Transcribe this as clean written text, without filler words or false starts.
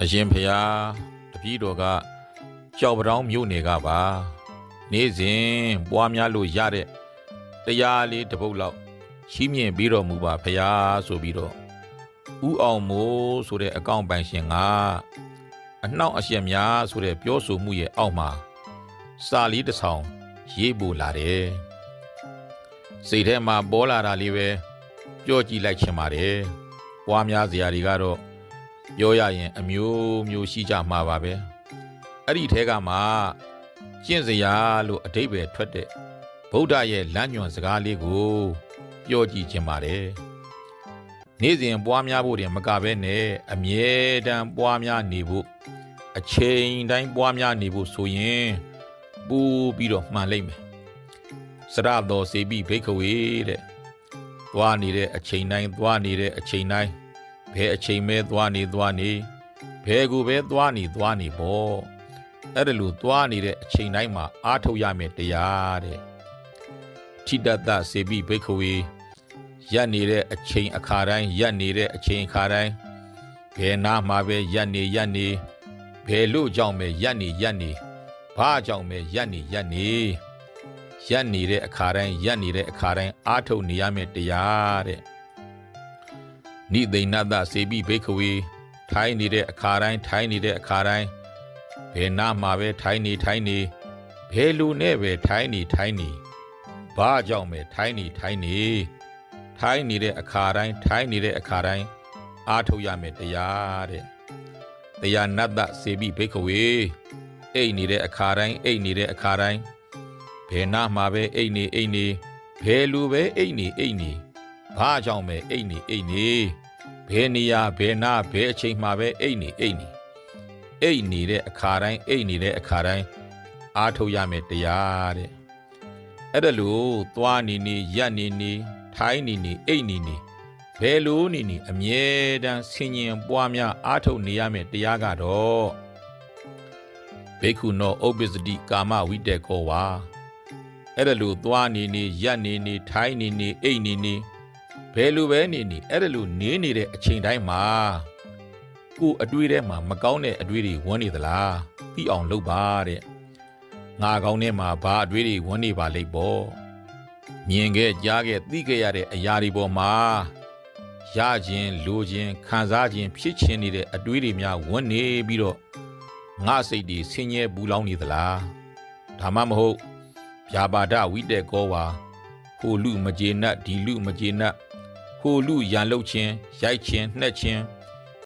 အရှင်ဖျားတပည့်တော်ကကြောက်ပတောင်းမြို့နယ်ကပါနေ့စဉ်ပွားများလို့ရတဲ့တရားလေးတစ်ပုဒ်လောက်ချီးမြှင့်ပြီးတော်မူပါဖျားဆိုပြီးတော့ဦးအောင်မိုးဆိုတဲ့အကောင့်ပိုင်ရှင်ကအနှောင့်အယှက်များဆိုတဲ့ပြောဆိုမှုရဲ့အောက်မှာစာလေးတစ်ဆောင်ရေးပို့လာတယ်စိတ်ထဲမှာပေါ်လာတာလေးပဲပြောကြည့်လိုက်ချင်ပါတယ်ပွားများစရာတွေကတော့ပြောရရင်အမျိုးမျိုးရှိကြမှာပါပဲအဲ့ဒီထဲကမှကျင့်စရာလို့အဓိပ္ပာယ်ထွက်တဲ့ဗုဒ္ဓရဲ့လမ်းညွှန်စကားလေးကိုပြောကြည့်ချင်ပါတယ်နေ့စဉ်ပွားများဖို့တင်မကဘဲနဲ့အမြဲတမ်းပွားများနေဖို့အချိန်တိုင်းပွားများနေဖို့ဆိုရင်ပူပြီးတော့မှန်လိမ့်မယ်စရတော်စေပြီးဘိက္ခဝေတဲ့သွားနေတဲ့အချိန်တိုင်းသွားနေတဲ့အချိန်တိုင်းဘယ်အချိန်ပဲသွားနေဘယ်ကိုပဲသွားနေပေါ့အဲ့ဒါလို့သွားနေတဲ့အချိန်တိုင်းမှာအားထုတ်ရမယ်တရားတဲ့ထိတတစေပြီးဘိက္ခဝေရက်နေတဲ့အချိန်အခါတိုင်းရက်နေတဲ့အချိန်အခါတိုင်းဘယ်နာမှာပဲရက်နေဘယ်လို့ကြောင့်ပဲရက်နေဘာကြောင့်ပဲရက်နေတဲ့အခါတိုင်းအားထုတ်နေရမယ်တရားတဲ့နိသိဏတစေပြီးဘိက္ခဝေထိုင်နေတဲ့အခါတိုင်းဘယ်နာမှာပဲထိုင်နေဘယ်လိုနဲ့ပဲထိုင်နေဘာကြောင့်ပဲထိုင်နေတဲ့အခါတိုင်းအားထုတ်ရမယ်တရားတဲ့တရားနတ္တစေပြီးဘိက္ခဝေအိတ်နေတဲ့အခါတိုင်းဘယ်နာမှာပဲအိတ်နေဘယ်လိုပဲအိတ်နေဘာကြောင့်ပဲအိတ်နေဘယ်နေရာဘယ်နာဘယ်အချိန်မှာပဲအိတ်နေတဲ့အခါတိုင်းအားထုတ်ရမယ်တရားတဲ့အဲ့ဒါလို့သွားနေရက်နေထိုင်နေအိတ်နေဘယ်လိုနေအမြဲတမ်းဆင်ញင်ပွားများအားထုတ်နေရမယ်တရားကတော့ဘိက္ခုနောဥပ္ပစ္စတိကာမဝိတက်ခောဝါအဲ့ဒါလို့သွားနေရက်နေထိုင်နေအိတ်နေဘယ်လိုပဲနေအဲ့ဒါလို့နေနေတဲ့အချိန်တိုင်းမှာကိုယ်အတွေ့ထဲမှာမကောင်းတဲ့အတွေ့တွေဝင်နေသလားသိအောင်လုပ်ပါတဲ့ငါကောင်းထဲမှာဘာအတွေ့တွေဝင်နေပါလိမ့်ပေါ့မြင်ခဲ့ကြားခဲ့သိခဲ့ရတဲ့အရာတွေပေါ်မှာရခြင်းလိုခြင်းခံစားခြင်းဖြစ်ခြင်းနေတဲ့အတွေ့တွေများဝင်နေပြီးတော့ငါစိတ်တွေဆင်းရဲပူလောင်နေသလားဒါမှမဟုတ်ဗျာပါဒဝိတက်ကောဝါဟိုလူမကျေနပ်ဒီလူမကျေနပ်ဟိုလူရန်လုတ်ခြင်းရိုက်ခြင်းနှက်ခြင်း